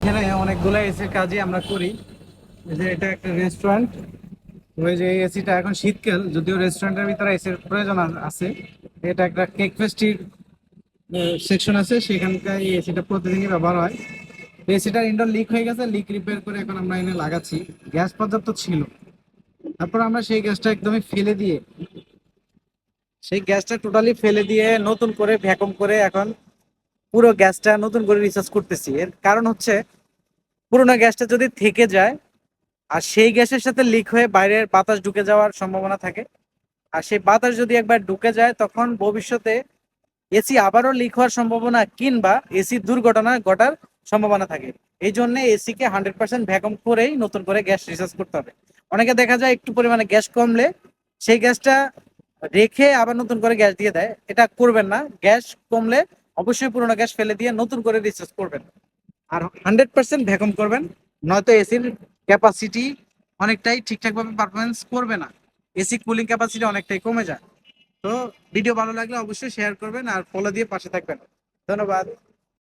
এখানে অনেকগুলো এসির কাজই আমরা করি। এই যে এটা একটা রেস্টুরেন্ট। ওই যে এসিটা এখন শীতকাল, যদিও রেস্টুরেন্টের ভিতরে এসির প্রয়োজন আছে। এটা একটা কেক পেস্ট্রির সেকশন আছে, সেখানকার এই এসিটা প্রতিদিনই ব্যবহার হয়। এসিটার ইনডোর লিক হয়ে গেছে, লিক রিপেয়ার করে এখন আমরা এনে লাগাচ্ছি। গ্যাস পর্যাপ্ত ছিল, তারপর আমরা সেই গ্যাসটা একদমই ফেলে দিয়ে, সেই গ্যাসটা টোটালি ফেলে দিয়ে নতুন করে ভ্যাকুম করে এখন পুরো গ্যাসটা নতুন করে রিচার্জ করতেছি। এর কারণ হচ্ছে পুরোনো গ্যাসটা যদি থেকে যায় আর সেই গ্যাসের সাথে লিক হয়ে বাইরের বাতাস ঢুকে যাওয়ার সম্ভাবনা থাকে। আর সেই বাতাস যদি একবার ঢুকে যায় তখন ভবিষ্যতে এসি আবারও লিক হওয়ার সম্ভাবনা কিংবা এসি দুর্ঘটনা ঘটার সম্ভাবনা থাকে। এই জন্য এসি কে 100% ভ্যাকুম করেই নতুন করে গ্যাস রিচার্জ করতে হবে। অনেকে দেখা যায় একটু পরিমাণে গ্যাস কমলে সেই গ্যাসটা রেখে আবার নতুন করে গ্যাস দিয়ে দেয়। এটা করবেন না। গ্যাস কমলে অবশ্যই পুরোনো গ্যাস ফেলে দিয়ে নতুন করে রিচার্জ করবেন। আর 100% ভ্যাকুম করবেন, নয়তো এসির ক্যাপাসিটি অনেকটাই ঠিকঠাক ভাবে পারফরমেন্স করবে না। এসি কুলিং ক্যাপাসিটি অনেকটাই কমে যায়। তো ভিডিও ভালো লাগলে অবশ্যই শেয়ার করবেন আর ফলো দিয়ে পাশে থাকবেন। ধন্যবাদ।